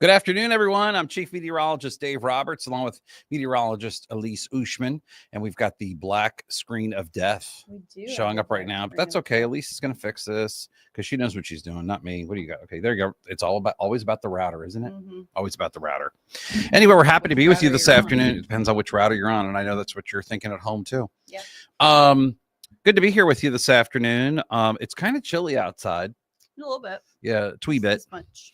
Good afternoon, everyone. I'm Chief Meteorologist Dave Roberts, along with meteorologist Elise Ushman, and we've got the black screen of death showing up right now. But that's okay. Elise is going to fix this because she knows what she's doing, not me. What do you got? Okay, there you go. It's always about the router, isn't it? Mm-hmm. Always about the router. Anyway, we're happy to be with you this afternoon. It depends on which router you're on, and I know that's what you're thinking at home too. Yeah. Good to be here with you this afternoon. It's kind of chilly outside. A little bit. Yeah, a wee bit. Much.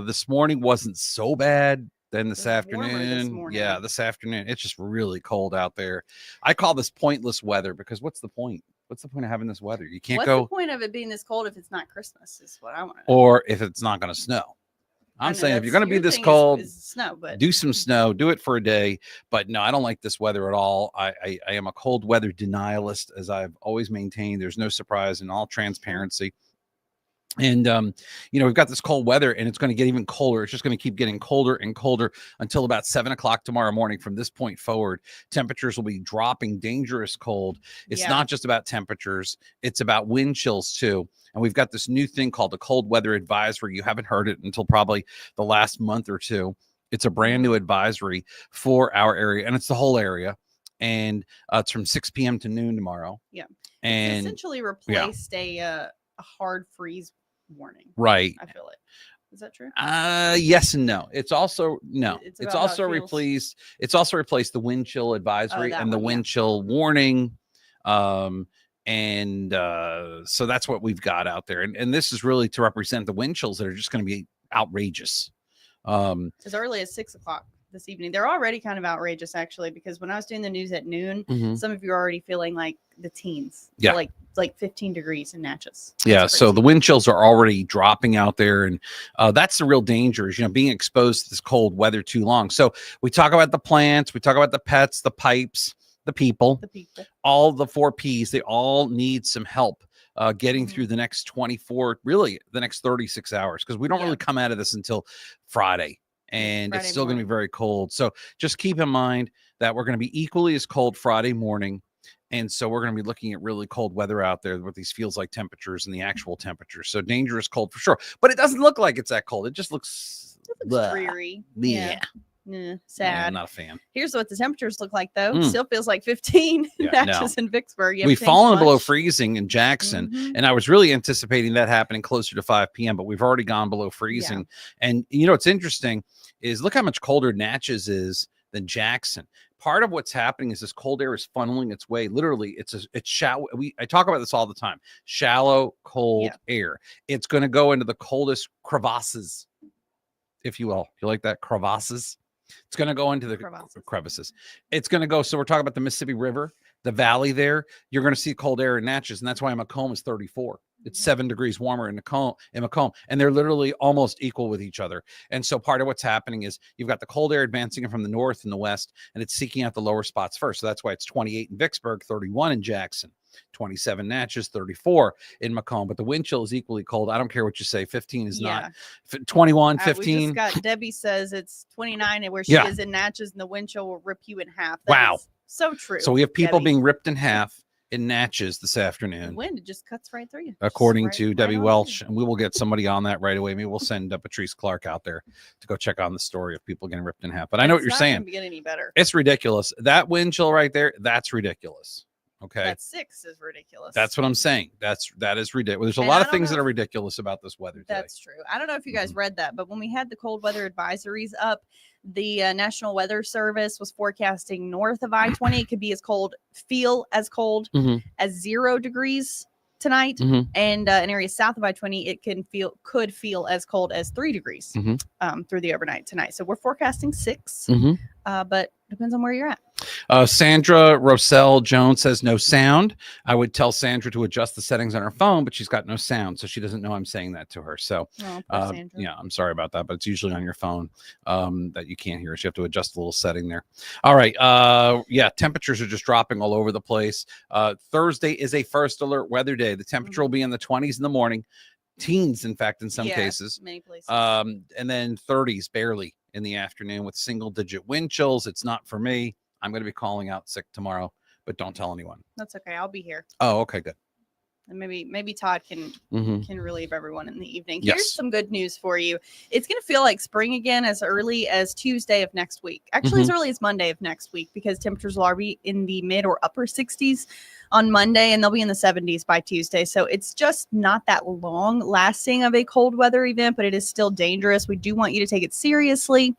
This morning wasn't so bad. Then this afternoon, this afternoon, it's just really cold out there. I call this pointless weather because what's the point? What's the point of having this weather? You can't What's go. the point of it being this cold if it's not Christmas? Is what I want to know. Or if it's not going to snow. I'm saying if you're going to be this cold, snow, but do some snow, do it for a day. But no, I don't like this weather at all. I am a cold weather denialist, as I've always maintained. There's no surprise in all transparency. And, we've got this cold weather and it's going to get even colder. It's just going to keep getting colder and colder until about 7 o'clock tomorrow morning. From this point forward, temperatures will be dropping, dangerous cold. It's not just about temperatures. It's about wind chills too. And we've got this new thing called the cold weather advisory. You haven't heard it until probably the last month or two. It's a brand new advisory for our area, and it's the whole area. And it's from 6 p.m. to noon tomorrow. Yeah. And it's essentially replaced a hard freeze warning. Right. I feel it. Is that true? Yes and no. It's also no. It's also replaced. It's also replaced the wind chill advisory and the wind chill warning. So that's what we've got out there, and this is really to represent the wind chills that are just going to be outrageous. As early as 6 o'clock this evening. They're already kind of outrageous, actually, because when I was doing the news at noon, some of you are already feeling like the teens. Yeah. Like 15 degrees in Natchez. So the wind chills are already dropping out there. And that's the real danger is, being exposed to this cold weather too long. So we talk about the plants, we talk about the pets, the pipes, the people, all the 4 Ps. They all need some help getting through the next 24, really the next 36 hours, because we don't really come out of this until Friday. And it's still going to be very cold. So just keep in mind that we're going to be equally as cold Friday morning. And so we're going to be looking at really cold weather out there with these feels like temperatures and the actual temperatures. So dangerous cold for sure. But it doesn't look like it's that cold. It just looks dreary. Yeah. Sad. I'm not a fan. Here's what the temperatures look like, though. Still feels like 15 in Natchez and Vicksburg. We've fallen below freezing in Jackson, and I was really anticipating that happening closer to 5 p.m., but we've already gone below freezing. Yeah. And, what's interesting is look how much colder Natchez is than Jackson. Part of what's happening is this cold air is funneling its way. Literally, it's shallow. I talk about this all the time. Shallow, cold air. It's going to go into the coldest crevasses, if you will. You like that? Crevasses? It's going to go into the crevices. It's going to go. So we're talking about the Mississippi River, the valley there. You're going to see cold air in Natchez, and that's why Macomb is 34. It's 7 degrees warmer in Macomb, and they're literally almost equal with each other. And so part of what's happening is you've got the cold air advancing from the north and the west, and it's seeking out the lower spots first. So that's why it's 28 in Vicksburg, 31 in Jackson, 27 Natchez, 34 in Macomb. But the wind chill is equally cold. I don't care what you say. 15 is not 21, 15. We just got Debbie says it's 29 where she is in Natchez, and the wind chill will rip you in half. Wow. So true. So we have people being ripped in half in Natchez this afternoon. The wind just cuts right through you. According to Debbie Welch, and we will get somebody on that right away. Maybe we'll send Patrice Clark out there to go check on the story of people getting ripped in half. But I know what you're saying. It's not going to get any better. It's ridiculous. That wind chill right there, that's ridiculous. Okay. That 6 is ridiculous. That's what I'm saying. That is ridiculous. There's a lot of things that are ridiculous about this weather today. That's true. I don't know if you guys read that, but when we had the cold weather advisories up, the National Weather Service was forecasting north of I-20. It could be feel as cold as 0 degrees tonight, and in areas south of I-20, it could feel as cold as 3 degrees through the overnight tonight. So we're forecasting 6, but depends on where you're at. Sandra Rosell Jones says no sound. I would tell Sandra to adjust the settings on her phone, but she's got no sound, so she doesn't know I'm saying that to her. So, I'm sorry about that, but it's usually on your phone that you can't hear us. You have to adjust a little setting there. All right. Temperatures are just dropping all over the place. Thursday is a first alert weather day. The temperature will be in the 20s in the morning. Teens, in fact, in some cases. Many places. And then 30s barely in the afternoon with single-digit wind chills. It's not for me. I'm going to be calling out sick tomorrow, but don't tell anyone. That's okay. I'll be here. Oh, okay, good. And maybe Todd can relieve everyone in the evening. Yes. Here's some good news for you. It's going to feel like spring again as early as Tuesday of next week. Actually, as early as Monday of next week, because temperatures will be in the mid or upper 60s on Monday, and they'll be in the 70s by Tuesday. So it's just not that long lasting of a cold weather event, but it is still dangerous. We do want you to take it seriously.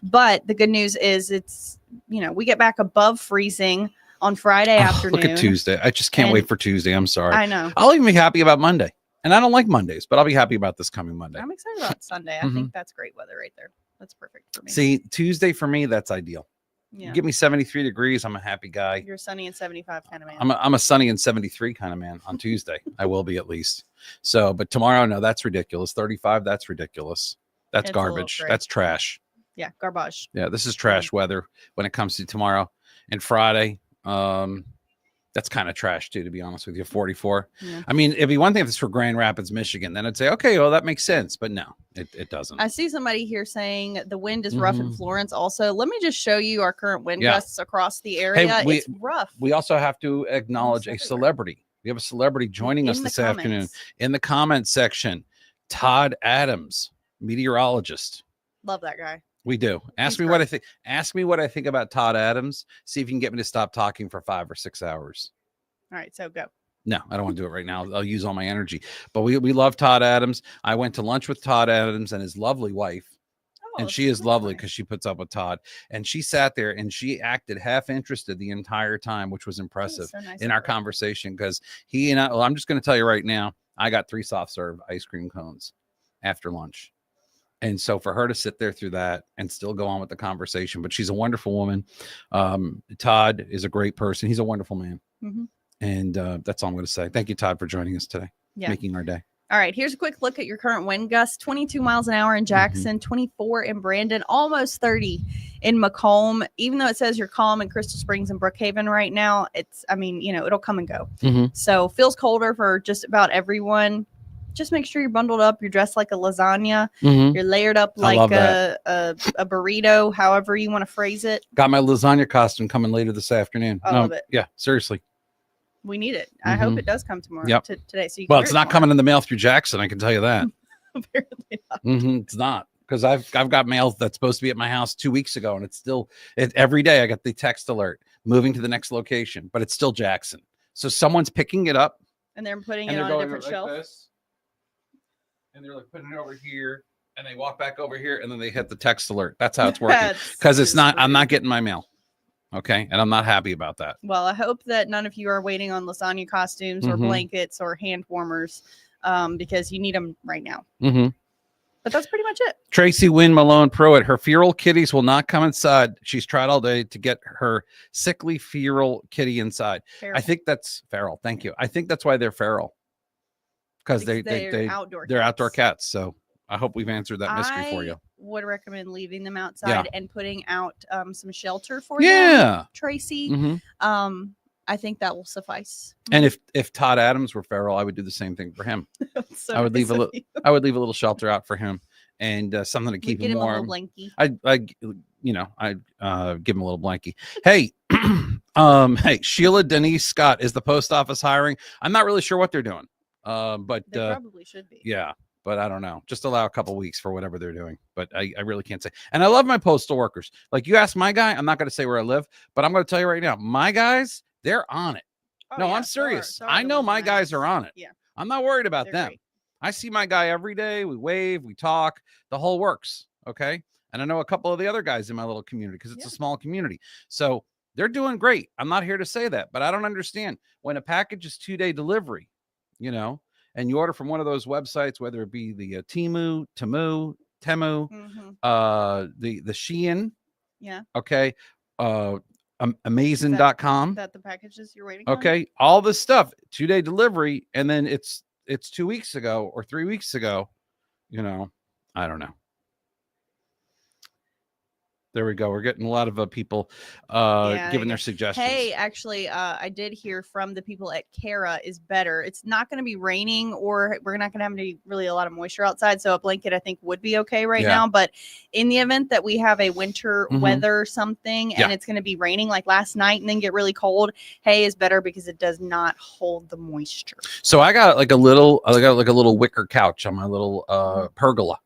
But the good news is it's, we get back above freezing on Friday afternoon. Look at Tuesday. I just can't wait for Tuesday. I'm sorry. I know. I'll even be happy about Monday. And I don't like Mondays, but I'll be happy about this coming Monday. I'm excited about Sunday. I think that's great weather right there. That's perfect for me. See, Tuesday for me, that's ideal. Yeah. Give me 73 degrees. I'm a happy guy. You're a sunny and 75 kind of man. I'm a sunny and 73 kind of man on Tuesday. I will be at least. So, but tomorrow, no, that's ridiculous. 35, that's ridiculous. That's garbage. That's trash. Yeah, garbage. Yeah, this is trash weather when it comes to tomorrow and Friday. That's kind of trash too, to be honest with you. 44. Yeah. I mean, it'd be one thing if it's for Grand Rapids, Michigan. Then I'd say, okay, well, that makes sense. But no, it doesn't. I see somebody here saying the wind is rough in Florence. Also, let me just show you our current wind gusts across the area. Hey, it's rough. We also have to acknowledge a celebrity. We have a celebrity joining us this afternoon in the comment section. Todd Adams, meteorologist. Love that guy. We do. Ask me what I think. Ask me what I think about Todd Adams. See if you can get me to stop talking for 5 or 6 hours. All right, so go. No, I don't want to do it right now. I'll use all my energy. But we love Todd Adams. I went to lunch with Todd Adams and his lovely wife. And she is lovely because she puts up with Todd. And she sat there and she acted half interested the entire time, which was impressive in our conversation. Because he and I'm just going to tell you right now, I got 3 soft serve ice cream cones after lunch. And so for her to sit there through that and still go on with the conversation, but she's a wonderful woman. Todd is a great person. He's a wonderful man. And that's all I'm going to say. Thank you, Todd, for joining us today, making our day. All right, here's a quick look at your current wind gusts. 22 miles an hour in Jackson, 24 in Brandon, almost 30 in Macomb. Even though it says you're calm in Crystal Springs and Brookhaven right now, it'll come and go. So feels colder for just about everyone. Just make sure you're bundled up. You're dressed like a lasagna. You're layered up like a burrito, however you want to phrase it. Got my lasagna costume coming later this afternoon. I love it. Yeah, seriously. We need it. I hope it does come tomorrow. Today. So it's not coming in the mail through Jackson. I can tell you that. Apparently not. It's not, because I've got mail that's supposed to be at my house 2 weeks ago, and it's still every day I got the text alert moving to the next location, but it's still Jackson. So someone's picking it up and they're putting it on a different shelf. And they're like putting it over here, and they walk back over here, and then they hit the text alert. That's how it's working. Because I'm not getting my mail. Okay. And I'm not happy about that. Well, I hope that none of you are waiting on lasagna costumes or blankets or hand warmers, because you need them right now. But that's pretty much it. Tracy Wynn Malone Pruitt, her feral kitties will not come inside. She's tried all day to get her sickly feral kitty inside. Feral. I think that's feral. Thank you. I think that's why they're feral. Because they're outdoor cats. So I hope we've answered that mystery for you. Would recommend leaving them outside and putting out some shelter for them, Tracy. I think that will suffice. And if Todd Adams were feral, I would do the same thing for him. I would leave a little shelter out for him and something to keep him warm. I'd give him a little blankie. Hey, hey, Sheila Denise Scott, is the post office hiring? I'm not really sure what they're doing. But they probably should be. Yeah, but I don't know. Just allow a couple weeks for whatever they're doing. But I really can't say. And I love my postal workers. Like, you ask my guy, I'm not going to say where I live, but I'm going to tell you right now, my guys, they're on it. No, I'm serious. I know my guys are on it. Yeah, I'm not worried about them. Great. I see my guy every day. We wave, we talk, the whole works. Okay. And I know a couple of the other guys in my little community because it's a small community. So they're doing great. I'm not here to say that, but I don't understand when a package is 2-day delivery, and you order from one of those websites, whether it be the Temu, the Shein. Yeah. Okay. Amazon.com. That the packages you're waiting on. Okay. All this stuff, 2-day delivery. And then it's 2 weeks ago or 3 weeks ago, I don't know. There we go. We're getting a lot of people giving their suggestions. Hey, actually, I did hear from the people at Cara is better. It's not going to be raining, or we're not going to have really a lot of moisture outside. So a blanket, I think, would be okay right now. But in the event that we have a winter weather something and it's going to be raining like last night and then get really cold, hay is better because it does not hold the moisture. So I got like a little wicker couch on my little pergola.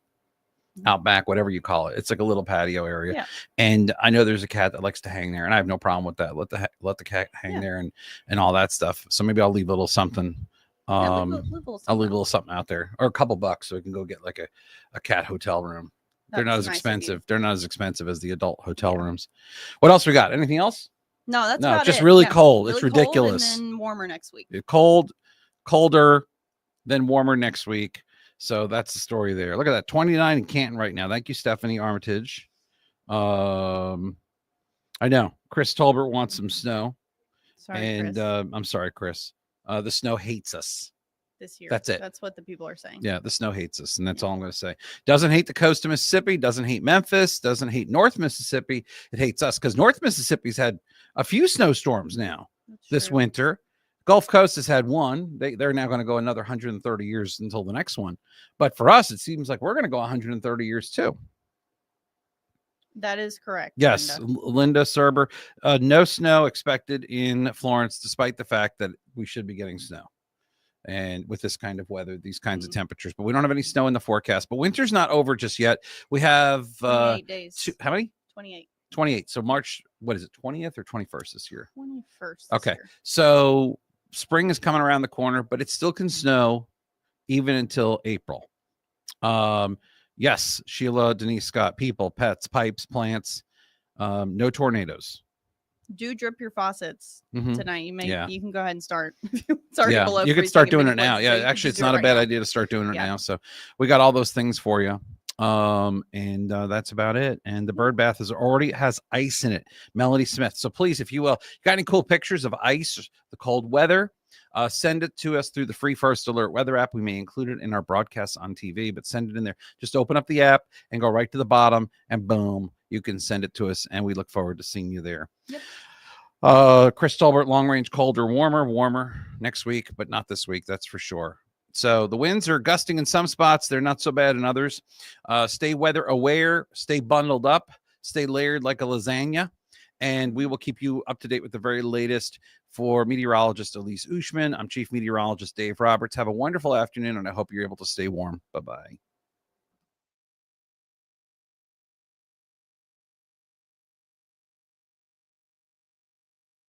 Out back, whatever you call it. It's like a little patio area. Yeah. And I know there's a cat that likes to hang there, and I have no problem with that. Let the cat hang there and all that stuff. So maybe I'll leave a little something. I'll leave a little something out there, or a couple bucks, so we can go get like a cat hotel room. They're not as expensive. They're not as expensive as the adult hotel rooms. What else we got? Anything else? No, that's about just it. really cold. Really it's ridiculous. Cold and then warmer next week. Colder, then warmer next week. So that's the story there. Look at that, 29 in Canton right now. Thank you, Stephanie Armitage. I know Chris Tolbert wants some snow. Sorry, and Chris. I'm sorry, Chris. The snow hates us this year. That's it. That's what the people are saying. Yeah, the snow hates us, and that's all I'm going to say. Doesn't hate the coast of Mississippi. Doesn't hate Memphis. Doesn't hate North Mississippi. It hates us because North Mississippi's had a few snowstorms now this winter. Gulf Coast has had one. They're now going to go another 130 years until the next one. But for us, it seems like we're going to go 130 years too. That is correct. Yes, Linda Serber. No snow expected in Florence, despite the fact that we should be getting snow. And with this kind of weather, these kinds of temperatures, but we don't have any snow in the forecast. But winter's not over just yet. We have 28 days. How many? 28. 28. So March, what is it? 20th or 21st this year? 21st. Okay. So spring is coming around the corner, but it still can snow even until April. Yes, Sheila, Denise Scott, people, pets, pipes, plants, no tornadoes. Do drip your faucets tonight. You can go ahead and start. Below you can start doing it now. Yeah, actually, it's not a bad idea to start doing it now. So we got all those things for you. And that's about it. And the bird bath already has ice in it. Melody Smith. So please, if you will, got any cool pictures of ice, the cold weather, send it to us through the free First Alert weather app. We may include it in our broadcasts on TV, but send it in there. Just open up the app and go right to the bottom, and boom, you can send it to us. And we look forward to seeing you there. Yep. Chris Tolbert, long range, colder, warmer next week, but not this week. That's for sure. So the winds are gusting in some spots. They're not so bad in others. Stay weather aware, stay bundled up, stay layered like a lasagna. And we will keep you up to date with the very latest. For meteorologist Elise Ushman, I'm Chief Meteorologist Dave Roberts. Have a wonderful afternoon, and I hope you're able to stay warm. Bye-bye.